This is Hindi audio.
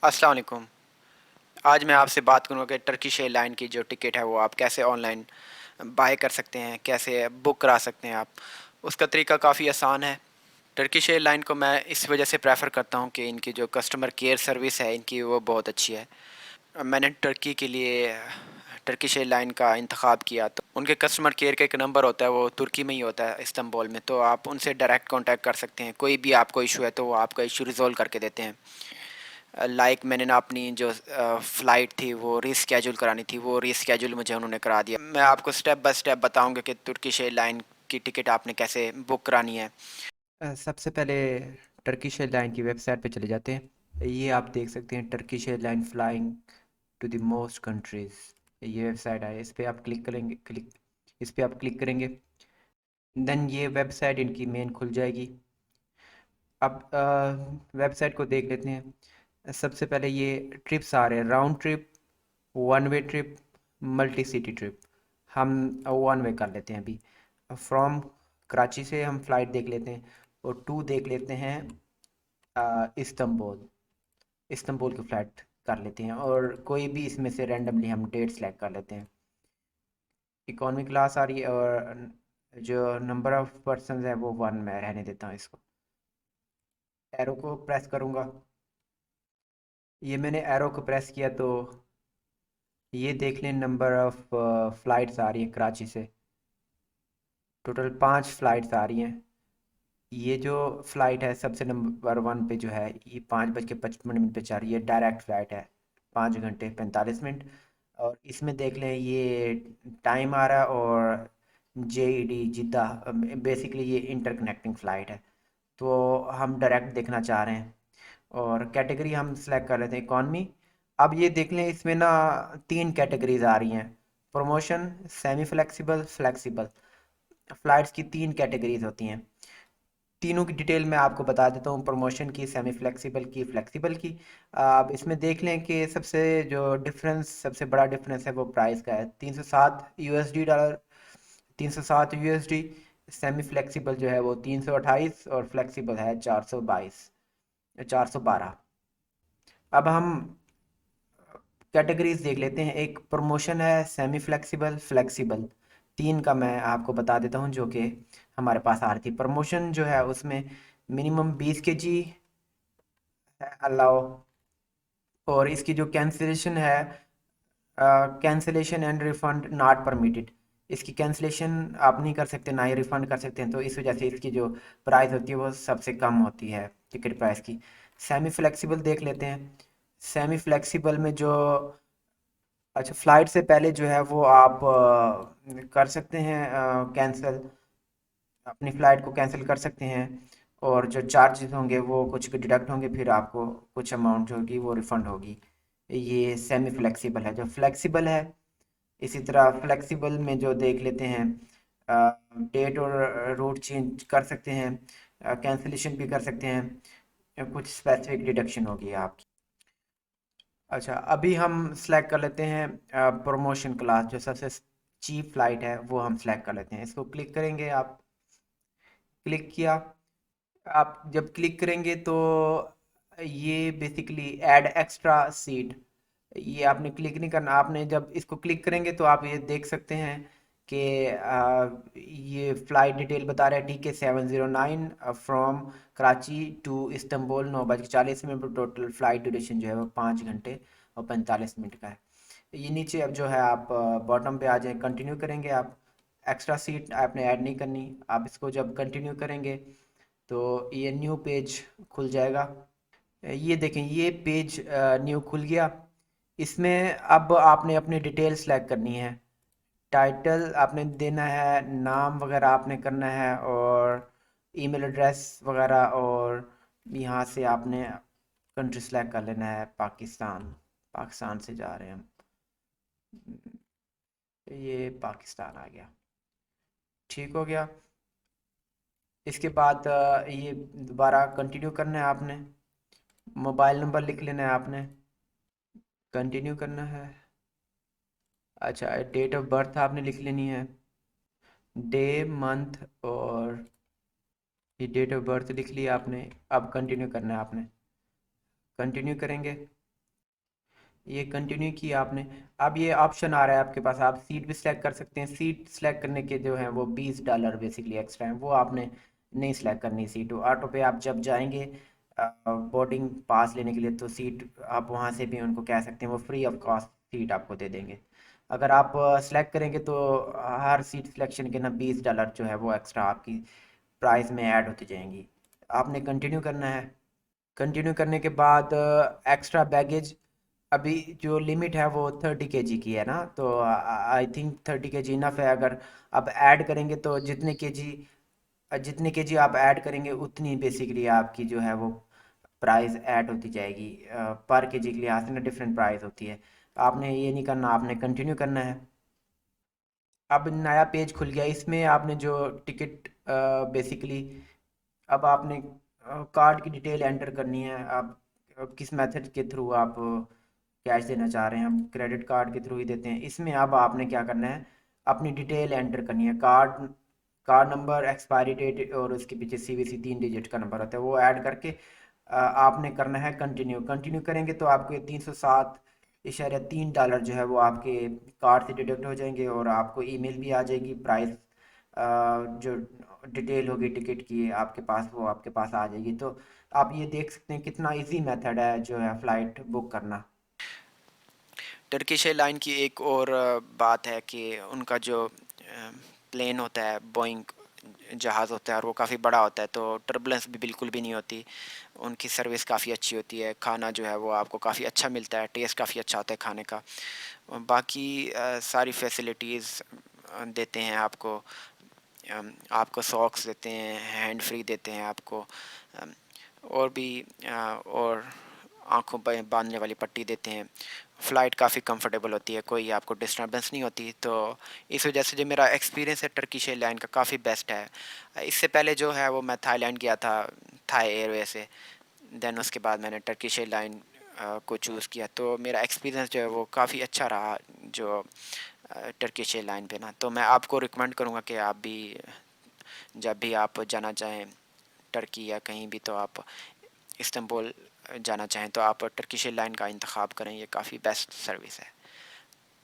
अस्सलाम वालेकुम। आज मैं आपसे बात करूँगा कि टर्किश एयरलाइन की जो टिकट है वो आप कैसे ऑनलाइन बाय कर सकते हैं, कैसे बुक करा सकते हैं आप। उसका तरीका काफ़ी आसान है। टर्किश एयरलाइन को मैं इस वजह से प्रेफर करता हूँ कि इनकी जो कस्टमर केयर सर्विस है इनकी वो बहुत अच्छी है। मैंने टर्की के लिए टर्किश एयरलाइन का इंतखाब किया तो उनके कस्टमर केयर का एक नंबर होता है, वो तुर्की में ही होता है, इस्तांबुल में। तो आप उनसे डायरेक्ट कांटेक्ट कर सकते हैं। कोई भी आपको इशू है तो वो आपका इशू रिजॉल्व करके देते हैं। मैंने ना अपनी जो फ़्लाइट थी वो रीस्केड्यूल करानी थी, वो रीस्केड्यूल मुझे उन्होंने करा दिया। मैं आपको स्टेप बाय स्टेप बताऊंगा कि तुर्किश एयरलाइन की टिकट आपने कैसे बुक करानी है। सबसे पहले टर्किश एयरलाइन की वेबसाइट पे चले जाते हैं। ये आप देख सकते हैं, Turkish airline flying to the most countries. ये वेबसाइट है, इस पे आप क्लिक करेंगे। इस पे आप क्लिक करेंगे, देन ये वेबसाइट इनकी मेन खुल जाएगी। अब वेबसाइट को देख लेते हैं। सबसे पहले ये ट्रिप्स आ रहे हैं, round trip, one way trip, multi city trip. हम वन वे कर लेते हैं अभी। फ्रॉम कराची से हम फ़्लाइट देख लेते हैं और टू देख लेते हैं इस्तंबुल। इस्तंबुल की फ़्लाइट कर लेते हैं और कोई भी इसमें से रैंडमली हम डेट सेलेक्ट कर लेते हैं। इकॉनमी क्लास आ रही है और जो नंबर ऑफ़ पर्सन है वो वन में रहने देता हूँ इसको। एरो को प्रेस करूँगा। ये मैंने एरो को प्रेस किया तो ये देख लें, नंबर ऑफ़ फ़्लाइट्स आ रही है कराची से। टोटल 5 फ़्लाइट्स आ रही हैं। ये जो फ़्लाइट है सबसे नंबर वन पे जो है, ये 5:55 पे चल रही है, डायरेक्ट फ़्लाइट है, 5 घंटे 45 मिनट। और इसमें देख लें ये टाइम आ रहा है और JED जिद्दा। बेसिकली ये इंटरकनेक्टिंग फ़्लाइट है, तो हम डायरेक्ट देखना चाह रहे हैं और कैटेगरी हम सेलेक्ट कर लेते हैं इकॉनमी। अब ये देख लें, इसमें ना 3 कैटेगरीज आ रही हैं, promotion, semi flexible, flexible. Flights की 3 कैटेगरीज होती हैं। तीनों की डिटेल मैं आपको बता देता हूँ, प्रमोशन की, सेमी फ्लेक्सिबल की, फ्लेक्सिबल की। आप इसमें देख लें कि सबसे बड़ा डिफरेंस है वो प्राइस का है, 307 USD dollar, 307 USD। Semi flexible जो है वो 328 और फ्लेक्सिबल है 412। अब हम कैटेगरीज देख लेते हैं। एक प्रमोशन है, सेमी फ्लेक्सिबल, फ्लेक्सिबल। तीन का मैं आपको बता देता हूँ जो कि हमारे पास आ रही थी। प्रमोशन जो है उसमें मिनिमम 20 kg है अलाउ, और इसकी जो कैंसिलेशन है, cancellation and refund not permitted. इसकी कैंसिलेशन आप नहीं कर सकते, ना ही रिफंड कर सकते हैं, तो इस वजह से इसकी जो प्राइस होती है वो सबसे कम होती है टिकट प्राइस की। सेमी फ्लेक्सिबल देख लेते हैं। सेमी फ्लेक्सिबल में जो, अच्छा, फ्लाइट से पहले जो है वो आप कर सकते हैं कैंसिल, अपनी फ़्लाइट को कैंसिल कर सकते हैं। और जो चार्जेस होंगे वो कुछ डिडक्ट होंगे, फिर आपको कुछ अमाउंट जो होगी वो रिफ़ंड होगी। ये सेमी फ्लेक्सिबल है। जो फ्लेक्सिबल है, इसी तरह फ्लेक्सिबल में जो देख लेते हैं, डेट और रूट चेंज कर सकते हैं, कैंसिलेशन भी कर सकते हैं, कुछ स्पेसिफिक डिडक्शन होगी आपकी। अच्छा, अभी हम सेलेक्ट कर लेते हैं प्रमोशन क्लास, जो सबसे चीप फ्लाइट है वो हम सेलेक्ट कर लेते हैं। इसको क्लिक करेंगे आप। क्लिक किया। आप जब क्लिक करेंगे तो ये बेसिकली ऐड एक्स्ट्रा सीट, ये आपने क्लिक नहीं करना। आपने जब इसको क्लिक करेंगे तो आप ये देख सकते हैं कि ये फ़्लाइट डिटेल बता रहा है, TK709 from Karachi to Istanbul, 9:40 minute. Total flight duration जो है वो 5 घंटे और 45 मिनट का है। ये नीचे अब जो है आप बॉटम पे आ जाए, कंटिन्यू करेंगे आप। एक्स्ट्रा सीट आपने ऐड नहीं करनी। आप इसको जब कंटिन्यू करेंगे तो ये न्यू पेज खुल जाएगा। ये देखें, ये पेज न्यू खुल गया। इसमें अब आपने अपनी डिटेल सेलेक्ट करनी है। टाइटल आपने देना है, नाम वगैरह आपने करना है, और ईमेल एड्रेस वगैरह, और यहाँ से आपने कंट्री सेलेक्ट कर लेना है, पाकिस्तान। पाकिस्तान से जा रहे हैं हम। ये पाकिस्तान आ गया। ठीक हो गया। इसके बाद ये दोबारा कंटिन्यू करना है आपने। मोबाइल नंबर लिख लेना है आपने। कंटिन्यू करना है। अच्छा, डेट ऑफ बर्थ आपने लिख लेनी है, डे, मंथ, और ये डेट ऑफ बर्थ लिख लिया आपने। अब कंटिन्यू करना है आपने। कंटिन्यू करेंगे। ये कंटिन्यू किया आपने। अब ये ऑप्शन आ रहा है आपके पास, आप सीट भी सिलेक्ट कर सकते हैं। सीट सिलेक्ट करने के जो है वो $20 बेसिकली एक्स्ट्रा है, वो आपने नहीं सिलेक्ट करनी सीट। ऑटो पे आप जब जाएंगे बोर्डिंग पास लेने के लिए, तो सीट आप वहाँ से भी उनको कह सकते हैं, वो फ्री ऑफ कॉस्ट सीट आपको दे देंगे। अगर आप सेलेक्ट करेंगे तो हर सीट सिलेक्शन के ना $20 जो है वो एक्स्ट्रा आपकी प्राइस में ऐड होती जाएंगी। आपने कंटिन्यू करना है। कंटिन्यू करने के बाद एक्स्ट्रा बैगेज, अभी जो लिमिट है वो 30 kg की है ना, तो आई थिंक 30 kg इनफ है। अगर आप ऐड करेंगे तो जितने केजी आप ऐड करेंगे उतनी बेसिकली आपकी जो है वो प्राइस ऐड होती जाएगी। पर केजी के लिहाज से ना डिफरेंट प्राइस होती है। आपने ये नहीं करना, आपने कंटिन्यू करना है। अब नया पेज खुल गया, इसमें आपने जो टिकट बेसिकली, अब आपने कार्ड की डिटेल एंटर करनी है। आप किस मेथड के थ्रू आप कैश देना चाह रहे हैं, हम क्रेडिट कार्ड के थ्रू ही देते हैं। इसमें अब आपने क्या करना है, अपनी डिटेल एंटर करनी है। Card card number, expiry date और उसके पीछे सीवीसी 3 डिजिट का नंबर होता है, वो ऐड करके आपने करना है कंटिन्यू। कंटिन्यू करेंगे तो आपके $307.3 जो है वो आपके कार्ड से डिडक्ट हो जाएंगे, और आपको ईमेल भी आ जाएगी। प्राइस जो डिटेल होगी टिकट की आपके पास, वो आपके पास आ जाएगी। तो आप ये देख सकते हैं कितना इजी मेथड है जो है फ़्लाइट बुक करना। टर्किश एयरलाइन की एक और बात है कि उनका जो प्लेन होता है, बोइंग जहाज़ होता है, और वो काफ़ी बड़ा होता है, तो टर्बुलेंस भी बिल्कुल भी नहीं होती। उनकी सर्विस काफ़ी अच्छी होती है, खाना जो है वो आपको काफ़ी अच्छा मिलता है, टेस्ट काफ़ी अच्छा होता है खाने का। बाकी सारी फैसिलिटीज़ देते हैं आपको। आपको सॉक्स देते हैं, हैंड फ्री देते हैं आपको, अम, और भी और आँखों पे बाँधने वाली पट्टी देते हैं। फ़्लाइट काफ़ी कंफर्टेबल होती है, कोई आपको डिस्टर्बेंस नहीं होती। तो इस वजह से जो मेरा एक्सपीरियंस है टर्किश एयरलाइन का, काफ़ी बेस्ट है। इससे पहले जो है वो मैं थाईलैंड गया था, थाई एयरवे से। देन उसके बाद मैंने टर्किश एयरलाइन को चूज़ किया, तो मेरा एक्सपीरियंस जो है वो काफ़ी अच्छा रहा, जो टर्किश एयरलाइन पे ना। तो मैं आपको रिकमेंड करूँगा कि आप भी जब भी आप जाना चाहें टर्की या कहीं भी, तो आप इस्तांबुल जाना चाहें तो आप टर्किश एयरलाइन का इंतखाब करें, ये काफ़ी बेस्ट सर्विस है।